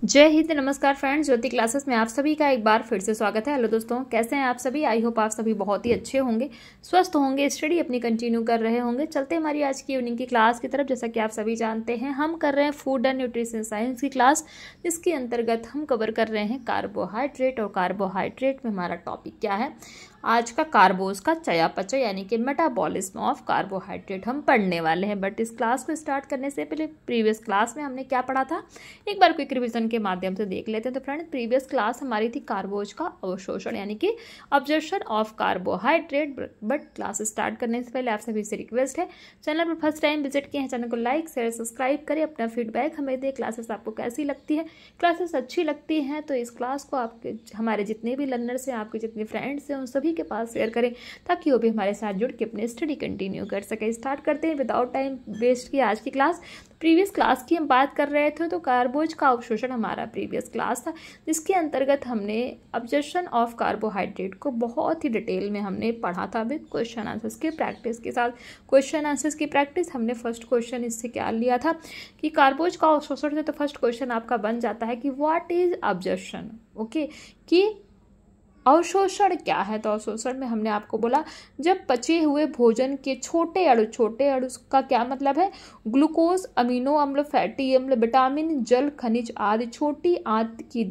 जय हिंद। नमस्कार फ्रेंड्स, ज्योति क्लासेस में आप सभी का एक बार फिर से स्वागत है। हेलो दोस्तों, कैसे हैं आप सभी? आई होप आप सभी बहुत ही अच्छे होंगे, स्वस्थ होंगे, स्टडी अपनी कंटिन्यू कर रहे होंगे। चलते हैं हमारी आज की इवनिंग की क्लास की तरफ। जैसा कि आप सभी जानते हैं, हम कर रहे हैं फूड एंड न्यूट्रिशन साइंस की क्लास, जिसके अंतर्गत हम कवर कर रहे हैं कार्बोहाइड्रेट। और कार्बोहाइड्रेट में हमारा टॉपिक क्या है आज का? कार्बोज का चयापचय यानी कि मेटाबॉलिज्म ऑफ कार्बोहाइड्रेट हम पढ़ने वाले हैं। बट इस क्लास को स्टार्ट करने से पहले प्रीवियस क्लास में हमने क्या पढ़ा था एक बार क्विक रिवीजन के माध्यम से देख लेते हैं। तो फ्रेंड, प्रीवियस क्लास हमारी थी कार्बोज का अवशोषण यानी कि absorption of carbohydrate. But class start करने से पहले आप सभी से रिक्वेस्ट है, चैनल पर फर्स्ट टाइम विजिट किए हैं, चैनल को लाइक शेयर सब्सक्राइब करें, अपना फीडबैक हमें दें। क्लासेस आपको कैसी लगती है? क्लासेस अच्छी लगती हैं तो इस क्लास को आपके हमारे जितने भी लर्नर्स हैं, आपके जितने फ्रेंड्स हैं, उन सभी के पास शेयर करें ताकि वो भी हमारे साथ जुड़ के अपनी स्टडी कंटिन्यू कर सके। स्टार्ट करते हैं विदाउट टाइम वेस्ट की आज की क्लास। प्रीवियस क्लास की हम बात कर रहे थे तो कार्बोज का अवशोषण हमारा प्रीवियस क्लास था, जिसके अंतर्गत हमने ऑब्जर्प्शन ऑफ कार्बोहाइड्रेट को बहुत ही डिटेल में हमने पढ़ा था विद क्वेश्चन आंसर्स के प्रैक्टिस के साथ। क्वेश्चन आंसर्स की प्रैक्टिस हमने फर्स्ट क्वेश्चन इससे क्या लिया था कि कार्बोज का अवशोषण से, तो फर्स्ट क्वेश्चन आपका बन जाता है कि व्हाट इज ऑब्जर्प्शन। ओके, कि अवशोषण क्या है? तो अवशोषण में हमने आपको बोला जब पचे हुए भोजन के छोटे अणु का क्या मतलब है? ग्लूकोज, अमीनो अम्ल, फैटी अम्ल, विटामिन, जल, खनिज आदि छोटी आंत की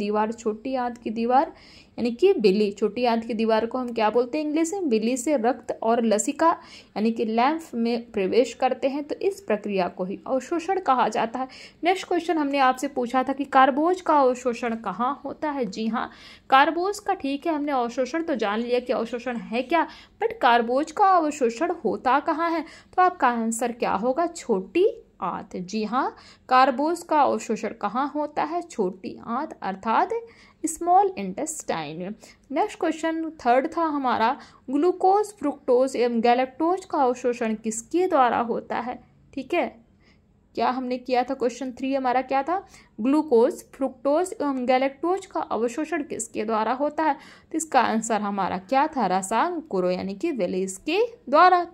दीवार यानी कि बिली, छोटी आंत की दीवार को हम क्या बोलते हैं इंग्लिश में? बिली से रक्त और लसिका यानी कि लैंफ में प्रवेश करते हैं, तो इस प्रक्रिया को ही अवशोषण कहा जाता है। नेक्स्ट क्वेश्चन हमने आपसे पूछा था कि कार्बोज का अवशोषण कहाँ होता है? जी हाँ, कार्बोज का, ठीक है, हमने अवशोषण तो जान लिया कि अवशोषण है क्या, बट कार्बोज का अवशोषण होता कहाँ है? तो आपका आंसर क्या होगा? छोटी आंत। जी हाँ, कार्बोज का अवशोषण कहाँ होता है? छोटी आंत अर्थात small intestine. Next question third था हमारा, ग्लूकोज, फ्रुक्टोज एवं गैलेक्टोज का अवशोषण किसके द्वारा होता है? ठीक है, क्या हमने किया था? क्वेश्चन 3 हमारा क्या था? ग्लूकोज, फ्रुक्टोज एवं गैलेक्टोज का अवशोषण किसके द्वारा होता है? तो इसका आंसर हमारा क्या था? रसांकुरों यानी कि वेलेस के द्वारा।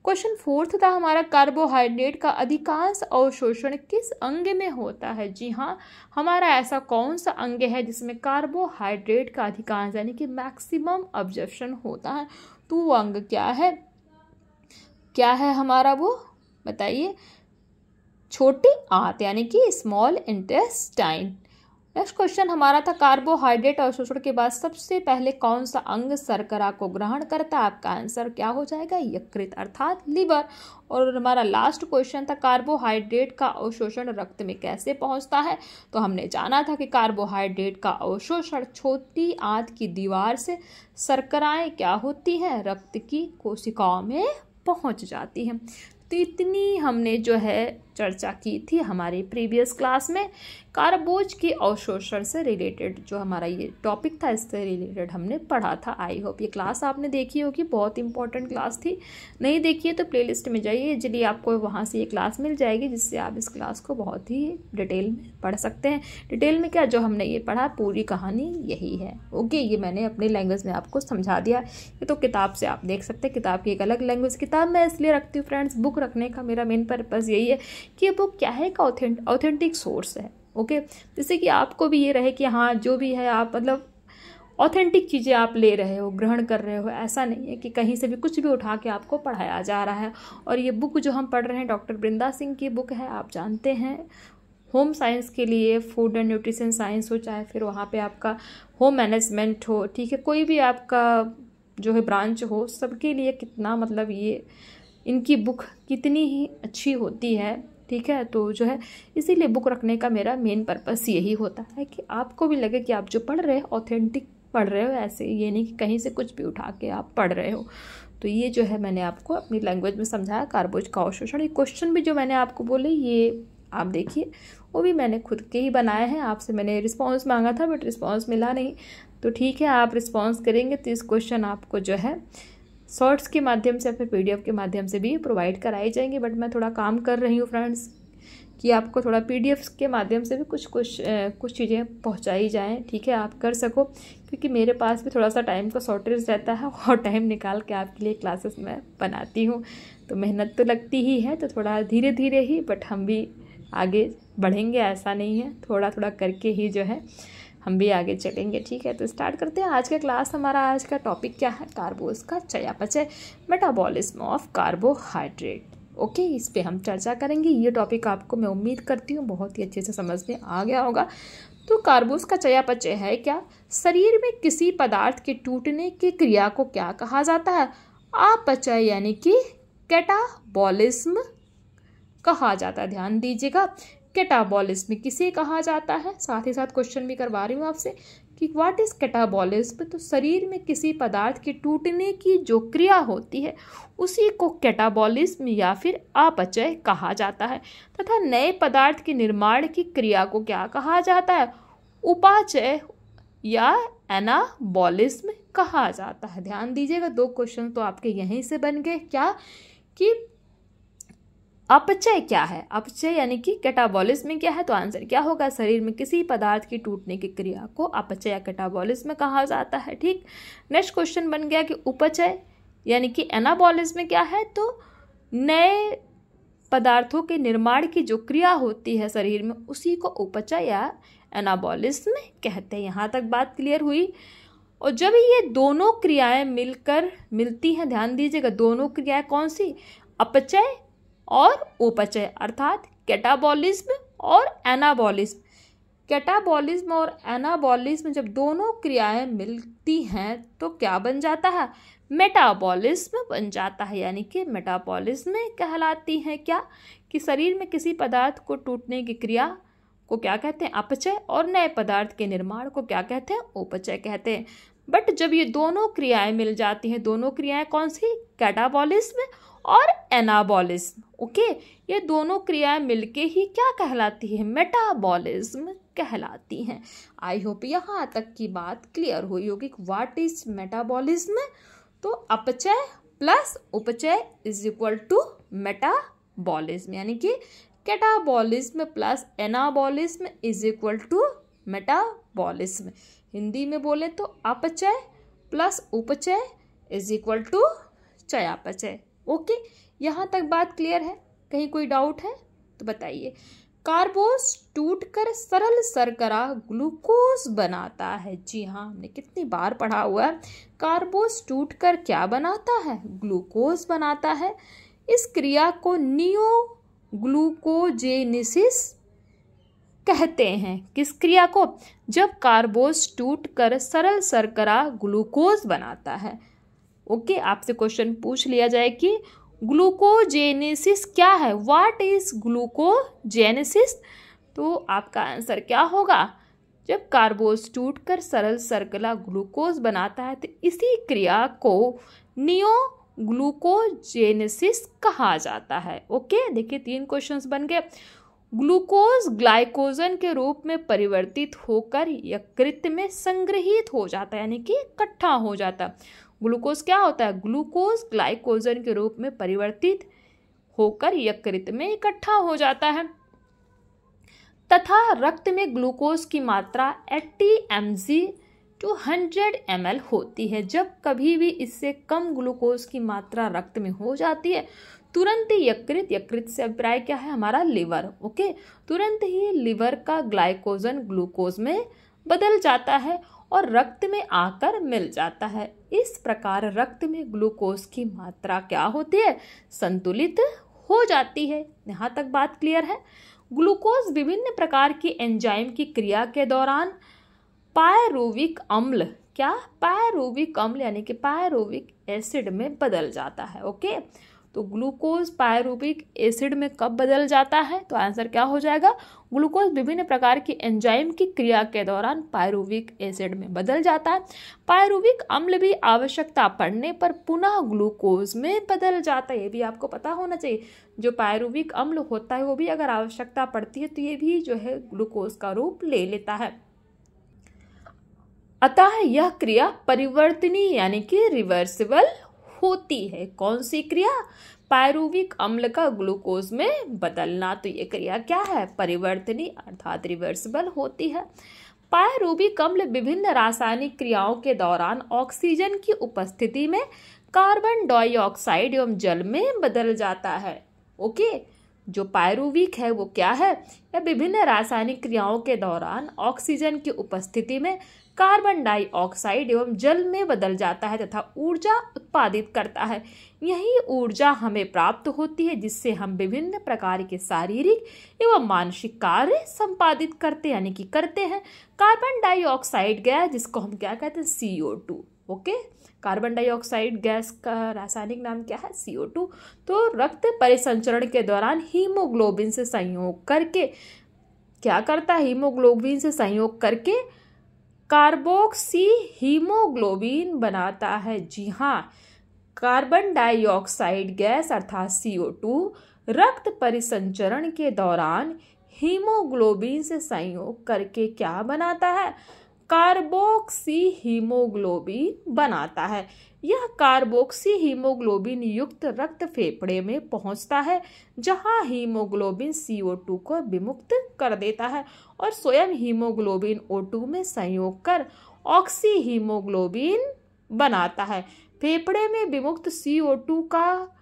क्वेश्चन 4 था हमारा, कार्बोहाइड्रेट का अधिकांश अवशोषण किस अंग में होता है? जी हाँ, हमारा ऐसा कौन सा अंग है जिसमें कार्बोहाइड्रेट का अधिकांश यानी कि मैक्सिमम ऑब्जर्प्शन होता है? तो वो अंग क्या है? क्या है हमारा वो? बताइए। छोटी आंत यानी कि स्मॉल इंटेस्टाइन। नेक्स्ट क्वेश्चन हमारा था, कार्बोहाइड्रेट अवशोषण के बाद सबसे पहले कौन सा अंग शर्करा को ग्रहण करता है? आपका आंसर क्या हो जाएगा? यकृत अर्थात लिवर। और हमारा लास्ट क्वेश्चन था, कार्बोहाइड्रेट का अवशोषण रक्त में कैसे पहुंचता है? तो हमने जाना था कि कार्बोहाइड्रेट का अवशोषण छोटी आंत की दीवार से शर्कराएं क्या होती हैं? रक्त की कोशिकाओं में पहुंच जाती हैं। तो इतनी हमने जो है चर्चा की थी हमारी प्रीवियस क्लास में कार्बोज के अवशोषण से रिलेटेड। जो हमारा ये टॉपिक था इससे रिलेटेड हमने पढ़ा था। आई होप ये क्लास आपने देखी होगी, बहुत इंपॉर्टेंट क्लास थी। नहीं देखी है तो प्लेलिस्ट में जाइए, इसलिए आपको वहाँ से ये क्लास मिल जाएगी, जिससे आप इस क्लास को बहुत ही डिटेल में पढ़ सकते हैं। डिटेल में क्या, जो हमने ये पढ़ा पूरी कहानी यही है। ओके, ये मैंने अपनी लैंग्वेज में आपको समझा दिया। ये तो किताब से आप देख सकते हैं, किताब की एक अलग लैंग्वेज। किताब मैं इसलिए रखती हूँ फ्रेंड्स, बुक रखने का मेरा मेन पर्पज़ यही है कि ये बुक क्या है, एक ऑथेंटिक सोर्स है। ओके, जैसे कि आपको भी ये रहे कि हाँ जो भी है आप मतलब ऑथेंटिक चीज़ें आप ले रहे हो, ग्रहण कर रहे हो। ऐसा नहीं है कि कहीं से भी कुछ भी उठा के आपको पढ़ाया जा रहा है। और ये बुक जो हम पढ़ रहे हैं डॉक्टर बृंदा सिंह की बुक है, आप जानते हैं। होम साइंस के लिए फूड एंड न्यूट्रिशन साइंस हो, चाहे फिर वहाँ पे आपका होम मैनेजमेंट हो, ठीक है, कोई भी आपका जो है ब्रांच हो, सबके लिए कितना मतलब ये इनकी बुक कितनी ही अच्छी होती है। ठीक है, तो जो है इसीलिए बुक रखने का मेरा मेन पर्पस यही होता है कि आपको भी लगे कि आप जो पढ़ रहे हो ऑथेंटिक पढ़ रहे हो, ऐसे ये नहीं कि कहीं से कुछ भी उठा के आप पढ़ रहे हो। तो ये जो है मैंने आपको अपनी लैंग्वेज में समझाया कार्बोज का अवशोषण। ये क्वेश्चन भी जो मैंने आपको बोले ये आप देखिए, वो भी मैंने खुद के ही बनाए हैं। आपसे मैंने रिस्पॉन्स मांगा था बट रिस्पॉन्स मिला नहीं, तो ठीक है आप रिस्पॉन्स करेंगे तो इस क्वेश्चन आपको जो है शॉर्ट्स के माध्यम से फिर PDF के माध्यम से भी प्रोवाइड कराई जाएंगे। बट मैं थोड़ा काम कर रही हूँ फ्रेंड्स कि आपको थोड़ा PDF के माध्यम से भी कुछ चीज़ें पहुँचाई जाएँ, ठीक है, आप कर सको, क्योंकि मेरे पास भी थोड़ा सा टाइम का शॉर्टेज रहता है और टाइम निकाल के आपके लिए क्लासेस मैं बनाती हूँ। तो मेहनत तो लगती ही है, तो थोड़ा धीरे धीरे ही बट हम भी आगे बढ़ेंगे, ऐसा नहीं है, थोड़ा थोड़ा करके ही जो है हम भी आगे चलेंगे। ठीक है, तो स्टार्ट करते हैं आज का क्लास। हमारा आज का टॉपिक क्या है? कार्बोज का चयापचय, मेटाबॉलिज्म ऑफ कार्बोहाइड्रेट। ओके, इस पे हम चर्चा करेंगे। ये टॉपिक आपको मैं उम्मीद करती हूँ बहुत ही अच्छे से समझ में आ गया होगा। तो कार्बोज का चयापचय है क्या? शरीर में किसी पदार्थ के टूटने की क्रिया को क्या कहा जाता है? अपचय यानी कि कैटाबॉलिज्म कहा जाता है। ध्यान दीजिएगा, कैटाबॉलिज्म किसे कहा जाता है? साथ ही साथ क्वेश्चन भी करवा रही हूँ आपसे कि व्हाट इज कैटाबॉलिज्म। तो शरीर में किसी पदार्थ के टूटने की जो क्रिया होती है उसी को कैटाबॉलिज्म या फिर अपचय कहा जाता है। तथा नए पदार्थ के निर्माण की क्रिया को क्या कहा जाता है? उपाचय या एनाबॉलिज्म कहा जाता है। ध्यान दीजिएगा, दो क्वेश्चन तो आपके यहीं से बन गए। क्या कि अपचय क्या है? अपचय यानी कि कैटाबॉलिज्म क्या है? तो आंसर क्या होगा? शरीर में किसी पदार्थ की टूटने की क्रिया को अपचय या कैटाबॉलिज्म कहा जाता है। ठीक, नेक्स्ट क्वेश्चन बन गया कि उपचय यानी कि एनाबॉलिज्म क्या है? तो नए पदार्थों के निर्माण की जो क्रिया होती है शरीर में उसी को उपचय या एनाबॉलिज्म कहते हैं। यहाँ तक बात क्लियर हुई। और जब ये दोनों क्रियाएं मिलकर मिलती हैं, ध्यान दीजिएगा, दोनों क्रियाएं कौन सी? अपचय और उपचय, अर्थात कैटाबॉलिज्म और एनाबॉलिज्म। कैटाबॉलिज्म और एनाबॉलिज्म जब दोनों क्रियाएं मिलती हैं तो क्या बन जाता है? मेटाबॉलिज्म बन जाता है। यानी कि मेटाबॉलिज्म कहलाती है क्या? कि शरीर में किसी पदार्थ को टूटने की क्रिया को क्या कहते हैं? अपचय, और नए पदार्थ के निर्माण को क्या कहते हैं? उपचय कहते हैं। बट जब ये दोनों क्रियाएं मिल जाती हैं, दोनों क्रियाएं कौन सी? कैटाबॉलिज्म और एनाबॉलिज्म। ओके, ये दोनों क्रियाएं मिलके ही क्या कहलाती है? मेटाबॉलिज्म कहलाती हैं। आई होप यहाँ तक की बात क्लियर हुई होगी। What is metabolism? तो अपचय प्लस उपचय इज इक्वल टू मेटाबॉलिज्म, यानी कि catabolism plus anabolism is equal to metabolism. Hindi में बोले तो अपचय प्लस उपचय इज इक्वल टू चयापचय। ओके, यहाँ तक बात क्लियर है? कहीं कोई डाउट है तो बताइए। कार्बोज टूटकर सरल शर्करा ग्लूकोज बनाता है। जी हाँ, हमने कितनी बार पढ़ा हुआ है। कार्बोज टूटकर क्या बनाता है? ग्लूकोज बनाता है। इस क्रिया को नियोग्लूकोजेनेसिस कहते हैं। किस क्रिया को? जब कार्बोज टूटकर सरल शर्करा ग्लूकोज बनाता है। ओके, आपसे क्वेश्चन पूछ लिया जाए कि ग्लूकोजेनेसिस क्या है? What is glucogenesis? तो आपका आंसर क्या होगा? जब कार्बोज टूटकर सरल शर्करा ग्लूकोज बनाता है तो इसी क्रिया को नियोग्लूकोजेनेसिस कहा जाता है। ओके, देखिए 3 क्वेश्चंस बन गए। ग्लूकोज ग्लाइकोजन के रूप में परिवर्तित होकर यकृत में संग्रहित हो जाता है, यानी कि इकट्ठा हो जाता है। ग्लूकोज क्या होता है? ग्लूकोज ग्लाइकोजन के रूप में परिवर्तित होकर यकृत में इकट्ठा हो जाता है। तथा रक्त में ग्लूकोज की मात्रा 80 mg to 100 ml होती है। जब कभी भी इससे कम ग्लूकोज की मात्रा रक्त में हो जाती है तुरंत ही यकृत से अभिप्राय क्या है? हमारा लिवर। ओके, तुरंत ही लिवर का ग्लाइकोजन ग्लूकोज में बदल जाता है और रक्त में आकर मिल जाता है। इस प्रकार रक्त में ग्लूकोज की मात्रा क्या होती है? संतुलित हो जाती है। यहाँ तक बात क्लियर है? ग्लूकोज विभिन्न प्रकार की एंजाइम की क्रिया के दौरान पायरुविक अम्ल, क्या? पायरुविक अम्ल यानी कि पायरुविक एसिड में बदल जाता है। ओके, तो ग्लूकोज पायरुविक एसिड में कब बदल जाता है? तो आंसर क्या हो जाएगा? ग्लूकोज विभिन्न प्रकार की एंजाइम की क्रिया के दौरान पायरुविक एसिड में बदल जाता है। पायरुविक अम्ल भी आवश्यकता पड़ने पर पुनः ग्लूकोज में बदल जाता है। ये भी आपको पता होना चाहिए। जो पायरुविक अम्ल होता है वो भी अगर आवश्यकता पड़ती है तो ये भी जो है ग्लूकोज का रूप ले लेता है। अतः यह क्रिया परिवर्तनीय यानी कि रिवर्सिबल होती है। कौन सी क्रिया? पायरुविक अम्ल का ग्लूकोज में बदलना। तो ये क्रिया क्या है? परिवर्तनीय अर्थात रिवर्सिबल होती है। पायरुविक अम्ल विभिन्न रासायनिक क्रियाओं के दौरान ऑक्सीजन की उपस्थिति में कार्बन डाइऑक्साइड एवं जल में बदल जाता है। ओके, जो पायरुवीक है वो क्या है? यह विभिन्न रासायनिक क्रियाओं के दौरान ऑक्सीजन की उपस्थिति में कार्बन डाइऑक्साइड एवं जल में बदल जाता है तथा ऊर्जा उत्पादित करता है। यही ऊर्जा हमें प्राप्त होती है जिससे हम विभिन्न प्रकार के शारीरिक एवं मानसिक कार्य संपादित करते यानी कि करते हैं। कार्बन डाइऑक्साइड गैस, जिसको हम क्या कहते हैं? CO2। Okay, carbon dioxide gas का रासायनिक नाम क्या है? CO2। तो रक्त परिसंचरण के दौरान हीमोग्लोबिन से संयोग करके क्या करता है? हीमोग्लोबिन से संयोग करके कार्बोक्सी हीमोग्लोबिन बनाता है। जी हाँ, कार्बन डाइऑक्साइड गैस अर्थात CO2 रक्त परिसंचरण के दौरान हीमोग्लोबिन से संयोग करके क्या बनाता है? कार्बोक्सी हीमोग्लोबिन बनाता है। यह कार्बोक्सी हीमोग्लोबिन युक्त रक्त फेफड़े में पहुंचता है जहां हीमोग्लोबिन CO2 को विमुक्त कर देता है और स्वयं हीमोग्लोबिन O2 में संयोग कर ऑक्सी हीमोग्लोबिन बनाता है। फेफड़े में विमुक्त CO2 का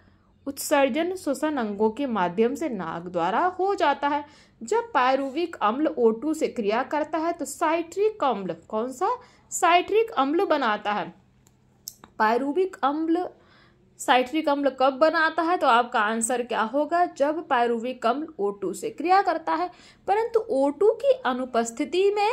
उत्सर्जन श्वसन अंगों के माध्यम से नाक द्वारा हो जाता है। जब पायरुविक अम्ल O2 से क्रिया करता है तो साइट्रिक अम्ल, कौन सा? साइट्रिक अम्ल बनाता है। पायरुविक अम्ल साइट्रिक अम्ल कब बनाता है? तो आपका आंसर क्या होगा? जब पायरुविक अम्ल O2 से क्रिया करता है। परंतु O2 की अनुपस्थिति में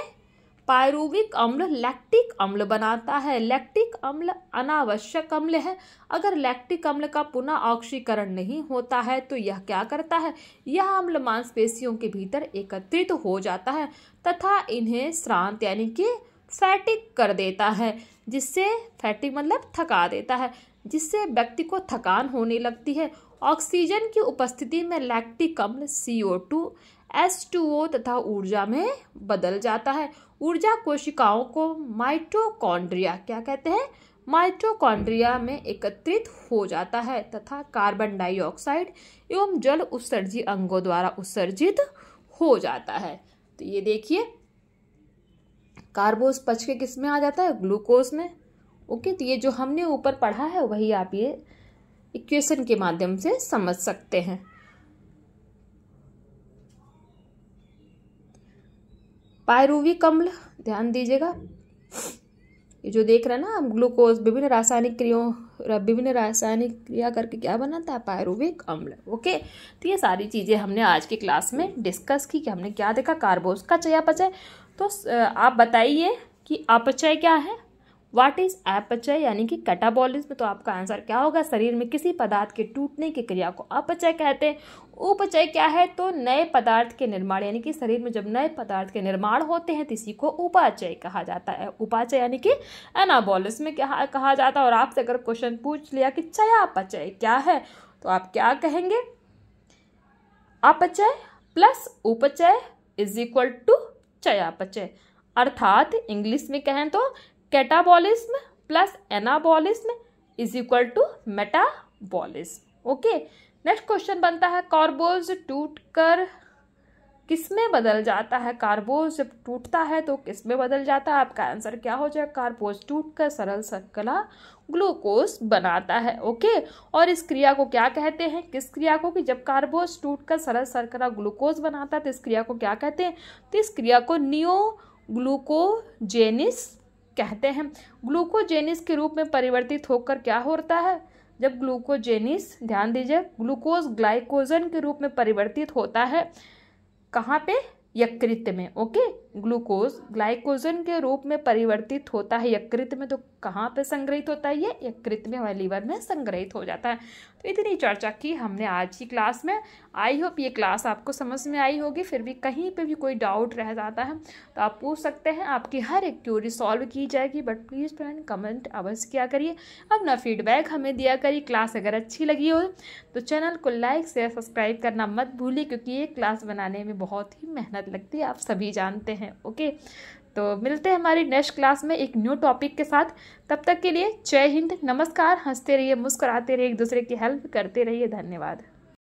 पायरुविक अम्ल लैक्टिक अम्ल बनाता है। लैक्टिक अम्ल अनावश्यक अम्ल है। अगर लैक्टिक अम्ल का पुनः ऑक्सीकरण नहीं होता है तो यह क्या करता है? यह अम्ल मांसपेशियों के भीतर एकत्रित हो जाता है तथा इन्हें श्रांत यानी कि फैटिक कर देता है, जिससे फैटिक मतलब थका देता है, जिससे व्यक्ति को थकान होने लगती है। ऑक्सीजन की उपस्थिति में लैक्टिक अम्ल CO2 H2O तथा ऊर्जा में बदल जाता है। ऊर्जा कोशिकाओं को माइटोकॉन्ड्रिया, क्या कहते हैं? माइटोकॉन्ड्रिया में एकत्रित हो जाता है तथा कार्बन डाइऑक्साइड एवं जल उत्सर्जी अंगों द्वारा उत्सर्जित हो जाता है। तो ये देखिए, कार्बोस पच के किस में आ जाता है? ग्लूकोज में। ओके, तो ये जो हमने ऊपर पढ़ा है वही आप ये इक्वेशन के माध्यम से समझ सकते हैं। पायरुविक अम्ल, ध्यान दीजिएगा, ये जो देख रहे हैं ना, ग्लूकोज विभिन्न रासायनिक क्रिया करके क्या बनाता है? पायरुविक अम्ल। ओके, तो ये सारी चीजें हमने आज की क्लास में डिस्कस की कि हमने क्या देखा? कार्बोज का चयापचय। तो आप बताइए कि अपचय क्या है? व्हाट इज अपचय यानी कि कैटाबॉलिज्म। तो आपका आंसर क्या होगा? शरीर में किसी पदार्थ के टूटने की क्रिया को अपचय कहते हैं। उपचय क्या है? तो नए पदार्थ के निर्माण, यानी कि शरीर में जब नए पदार्थ के निर्माण होते हैं तो इसी को उपाचय कहा जाता है। उपाचय यानी कि एनाबॉलिज्म क्या कहा जाता है। और आपसे अगर क्वेश्चन पूछ लिया कि चयापचय क्या है तो आप क्या कहेंगे? अपचय प्लस उपचय इज इक्वल टू चयापचय। अर्थात इंग्लिश में कहें तो catabolism plus anabolism is equal to metabolism. Okay, next question बनता है, कार्बोज टूटकर किस में बदल जाता है? कार्बोज जब टूटता है तो किस में बदल जाता है? आपका आंसर क्या हो जाएगा? कार्बोज टूटकर सरल शर्करा ग्लूकोज बनाता है। ओके, और इस क्रिया को क्या कहते हैं? किस क्रिया को? कि जब कार्बोज टूटकर सरल शर्करा ग्लूकोज बनाता है तो इस क्रिया को क्या कहते हैं? तो इस क्रिया को नियोग्लूकोजेनिस कहते हैं। ग्लूकोजेनिस के रूप में परिवर्तित होकर क्या होता है? जब ग्लूकोजेनिस, ध्यान दीजिए, ग्लूकोज ग्लाइकोजन के रूप में परिवर्तित होता है, कहाँ पे? यकृत में। ओके, ग्लूकोज ग्लाइकोजन के रूप में परिवर्तित होता है यकृत में। तो कहाँ पे संग्रहित होता है? ये यकृत में और लीवर में संग्रहित हो जाता है। तो इतनी चर्चा की हमने आज की क्लास में। आई होप ये क्लास आपको समझ में आई होगी। फिर भी कहीं पे भी कोई डाउट रह जाता है तो आप पूछ सकते हैं, आपकी हर एक क्यूरी सॉल्व की जाएगी। बट प्लीज़ फ्रेंड कमेंट अवश्य किया करिए, अपना फीडबैक हमें दिया करिए। क्लास अगर अच्छी लगी हो तो चैनल को लाइक शेयर सब्सक्राइब करना मत भूलिए, क्योंकि ये क्लास बनाने में बहुत ही मेहनत लगती है, आप सभी जानते हैं। ओके, तो मिलते हैं हमारी नेक्स्ट क्लास में एक न्यू टॉपिक के साथ। तब तक के लिए जय हिंद, नमस्कार। हंसते रहिए, मुस्कुराते रहिए, एक दूसरे की हेल्प करते रहिए। धन्यवाद।